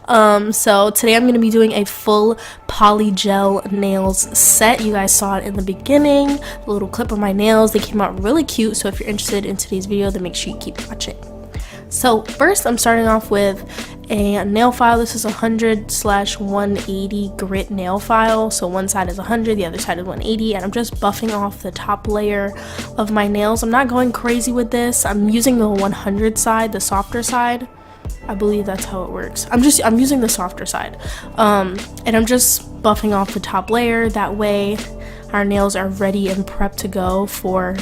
So today I'm going to be doing a full polygel nails set. You guys saw it in the beginning, the little clip of my nails. They came out really cute, so if you're interested in today's video, then make sure you keep watching. So first I'm starting off with a nail file. This is 100/180 grit nail file. So one side is 100, the other side is 180, and I'm just buffing off the top layer of my nails. I'm not going crazy with this. I'm using the 100 side, the softer side. I believe that's how it works. I'm using the softer side. And I'm just buffing off the top layer. That way our nails are ready and prepped to go for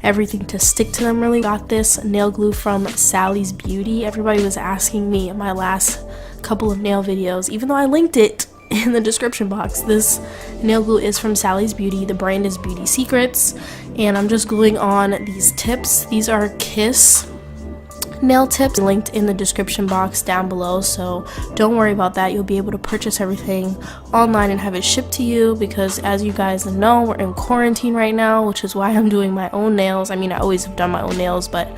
everything to stick to them. Really got this nail glue from Sally's Beauty. Everybody was asking me in my last couple of nail videos, even though I linked it in the description box. This nail glue is from Sally's Beauty. The brand is Beauty Secrets, and I'm just gluing on these tips. These are Kiss nail tips, linked in the description box down below, so don't worry about that. You'll be able to purchase everything online and have it shipped to you, because as you guys know, we're in quarantine right now, which is why I'm doing my own nails. I mean, I always have done my own nails, but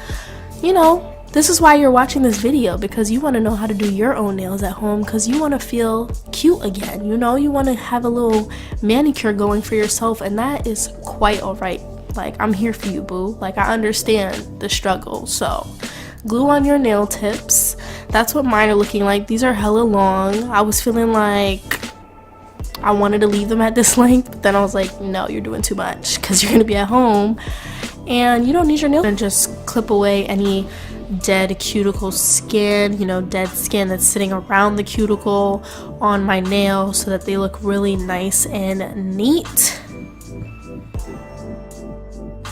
you know, this is why you're watching this video, because you want to know how to do your own nails at home, because you want to feel cute again. You know, you want to have a little manicure going for yourself, and that is quite alright. Like, I'm here for you, boo. Like, I understand the struggle. So glue on your nail tips. That's what mine are looking like. These are hella long. I was feeling like I wanted to leave them at this length, but then I was like, no, you're doing too much, because you're gonna be at home and you don't need your nail. And just clip away any dead cuticle skin, you know, dead skin that's sitting around the cuticle on my nail, so that they look really nice and neat.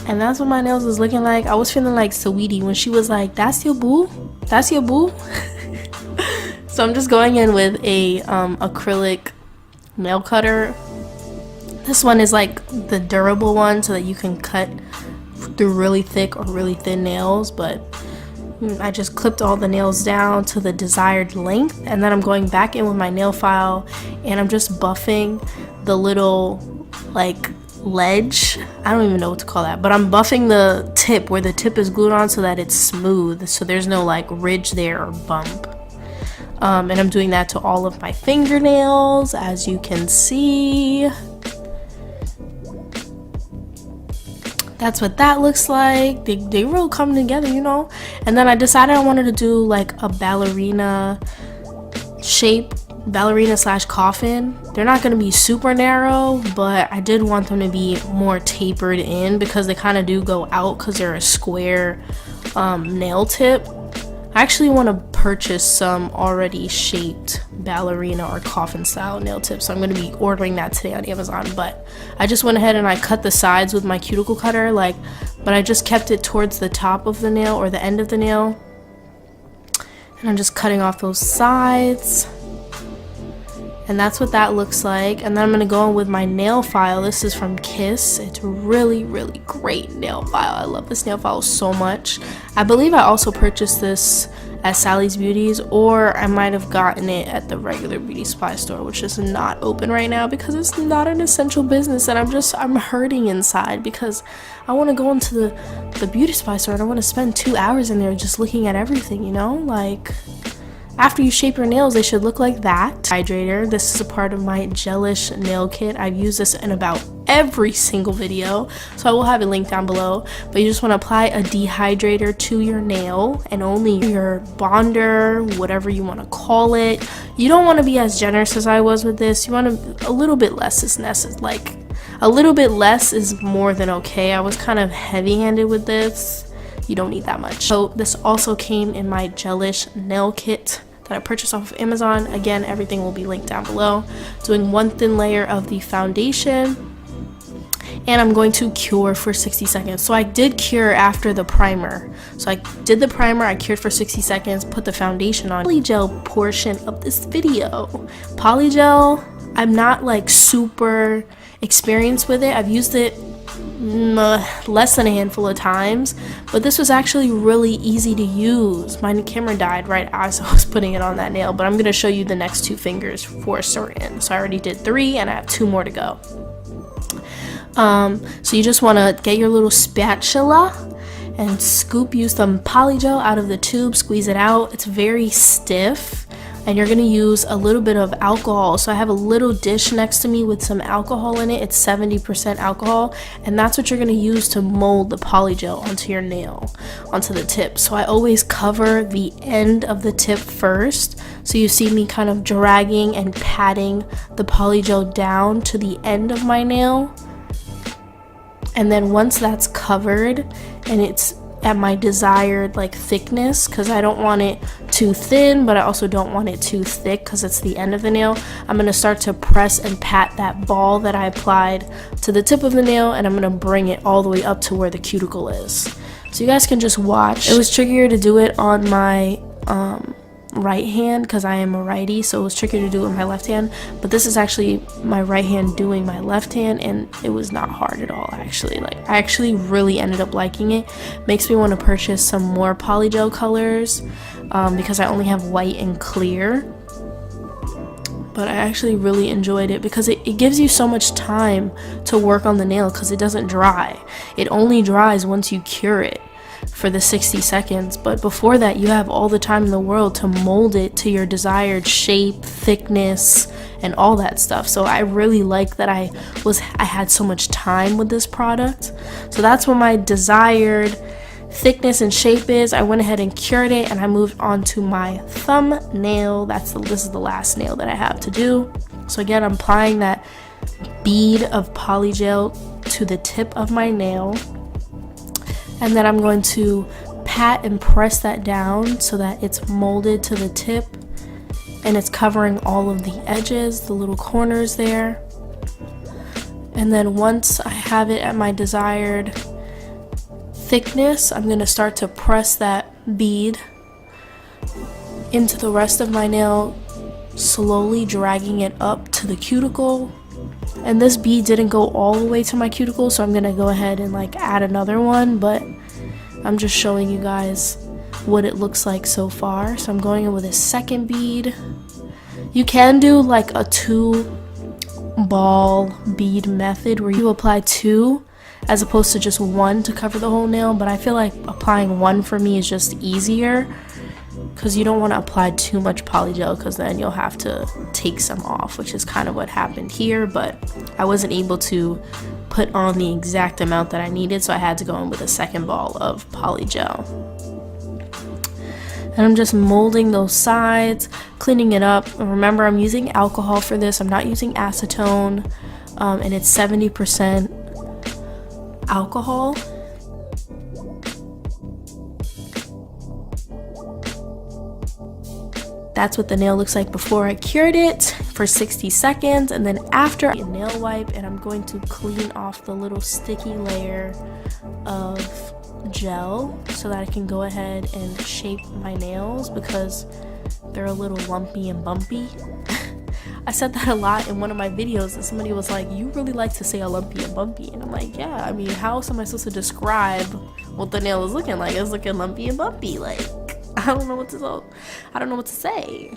And that's what my nails is looking like. I was feeling like Saweetie when she was like, that's your boo? That's your boo? So I'm just going in with a acrylic nail cutter. This one is like the durable one, so that you can cut through really thick or really thin nails. But I just clipped all the nails down to the desired length, and then I'm going back in with my nail file, and I'm just buffing the little like ledge. I don't even know what to call that, but I'm buffing the tip where the tip is glued on, so that it's smooth, so there's no like ridge there or bump. And I'm doing that to all of my fingernails, as you can see. That's what that looks like. They really come together, you know. And then I decided I wanted to do like a ballerina shape, ballerina / coffin. They're not going to be super narrow, but I did want them to be more tapered in, because they kind of do go out because they're a square nail tip. I actually want to purchase some already shaped ballerina or coffin style nail tips, so I'm going to be ordering that today on Amazon. But I just went ahead and I cut the sides with my cuticle cutter, like, but I just kept it towards the top of the nail or the end of the nail, and I'm just cutting off those sides. And that's what that looks like. And then I'm going to go in with my nail file. This is from Kiss. It's really, really great nail file. I love this nail file so much. I believe I also purchased this at Sally's Beauty's, or I might have gotten it at the regular beauty supply store, which is not open right now because it's not an essential business, and I'm hurting inside because I want to go into the beauty supply store and I want to spend 2 hours in there just looking at everything, you know, like, after you shape your nails, they should look like that. Hydrator. This is a part of my gelish nail kit. I've used this in about every single video, so I will have it linked down below. But you just want to apply a dehydrator to your nail, and only your bonder, whatever you want to call it. You don't want to be as generous as I was with this. You want to, a little bit less is necessary. Like, a little bit less is more than okay. I was kind of heavy-handed with this. You don't need that much. So this also came in my gelish nail kit that I purchased off of Amazon. Again, everything will be linked down below. Doing one thin layer of the foundation, and I'm going to cure for 60 seconds. So I did cure after the primer. So I did the primer, I cured for 60 seconds, put the foundation on. Polygel portion of this video. Polygel, I'm not like super experienced with it. I've used it less than a handful of times, but this was actually really easy to use. My camera died right as I was putting it on that nail, but I'm going to show you the next 2 fingers for certain. So I already did 3 and I have 2 more to go. So you just want to get your little spatula and use some polygel out of the tube, squeeze it out. It's very stiff, and you're gonna use a little bit of alcohol. So I have a little dish next to me with some alcohol in it. It's 70% alcohol, and that's what you're gonna use to mold the polygel onto your nail, onto the tip. So I always cover the end of the tip first. So you see me kind of dragging and patting the polygel down to the end of my nail. And then once that's covered and it's at my desired like thickness, because I don't want it too thin, but I also don't want it too thick because it's the end of the nail, I'm going to start to press and pat that ball that I applied to the tip of the nail, and I'm going to bring it all the way up to where the cuticle is. So you guys can just watch. It was trickier to do it on my right hand because I am a righty, so it was tricky to do it with my left hand, but this is actually my right hand doing my left hand, and it was not hard at all. Actually, like, I actually really ended up liking it. Makes me want to purchase some more polygel colors because I only have white and clear, but I actually really enjoyed it because it gives you so much time to work on the nail because it doesn't dry. It only dries once you cure it for the 60 seconds, but before that you have all the time in the world to mold it to your desired shape, thickness, and all that stuff. So I really like that I had so much time with this product. So that's what my desired thickness and shape is. I went ahead and cured it, and I moved on to my thumbnail. This is the last nail that I have to do. So again, I'm applying that bead of polygel to the tip of my nail, and then I'm going to pat and press that down so that it's molded to the tip and it's covering all of the edges, the little corners there. And then once I have it at my desired thickness, I'm going to start to press that bead into the rest of my nail, slowly dragging it up to the cuticle. And this bead didn't go all the way to my cuticle, so I'm gonna go ahead and like add another one, but I'm just showing you guys what it looks like so far. So I'm going in with a second bead. You can do like a 2-ball bead method where you apply 2 as opposed to just 1 to cover the whole nail, but I feel like applying 1 for me is just easier because you don't want to apply too much polygel because then you'll have to take some off, which is kind of what happened here, but I wasn't able to put on the exact amount that I needed, so I had to go in with a second ball of polygel. And I'm just molding those sides, cleaning it up. And remember, I'm using alcohol for this. I'm not using acetone, and it's 70% alcohol. That's what the nail looks like before I cured it for 60 seconds, and then after, a nail wipe, and I'm going to clean off the little sticky layer of gel so that I can go ahead and shape my nails because they're a little lumpy and bumpy. I said that a lot in one of my videos, and somebody was like, you really like to say a lumpy and bumpy, and I'm like, yeah, I mean, how else am I supposed to describe what the nail is looking like? It's looking lumpy and bumpy, like, I don't know what to say.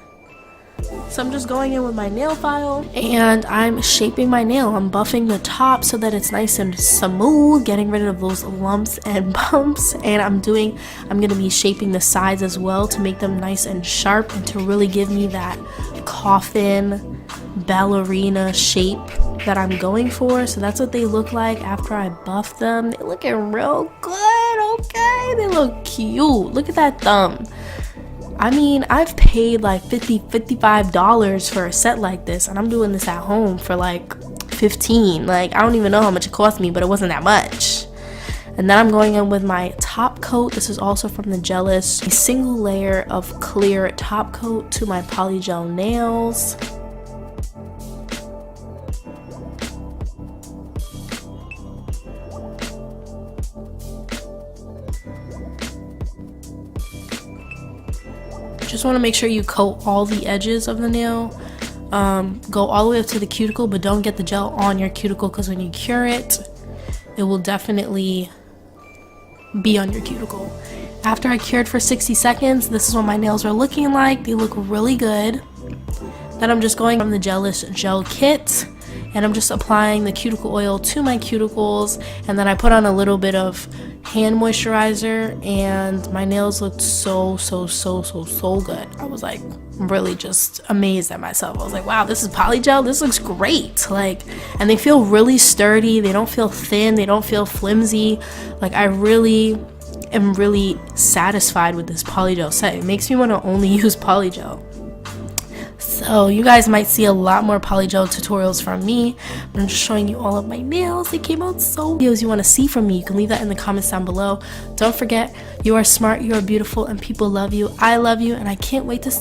So I'm just going in with my nail file and I'm shaping my nail. I'm buffing the top so that it's nice and smooth, getting rid of those lumps and bumps, and I'm gonna be shaping the sides as well to make them nice and sharp and to really give me that coffin ballerina shape that I'm going for. So that's what they look like after I buff them. They're looking real good, okay? They look cute. Look at that thumb. I mean, I've paid like $55 for a set like this, and I'm doing this at home for like $15. Like, I don't even know how much it cost me, but it wasn't that much. And then I'm going in with my top coat. This is also from the Jealous. A single layer of clear top coat to my polygel nails. Just want to make sure you coat all the edges of the nail. Go all the way up to the cuticle, but don't get the gel on your cuticle because when you cure it, it will definitely be on your cuticle. After I cured for 60 seconds, this is what my nails are looking like. They look really good. Then I'm just going from the Jealous gel kit and I'm just applying the cuticle oil to my cuticles, and then I put on a little bit of hand moisturizer, and my nails looked so good. I was like really just amazed at myself. I was like, wow, this is polygel, this looks great. Like, and they feel really sturdy, they don't feel thin, they don't feel flimsy. Like, I really am really satisfied with this polygel set. It makes me want to only use polygel. So you guys might see a lot more polygel tutorials from me. I'm just showing you all of my nails. They came out so good. Videos you want to see from me, you can leave that in the comments down below. Don't forget, you are smart, you are beautiful, and people love you. I love you, and I can't wait to see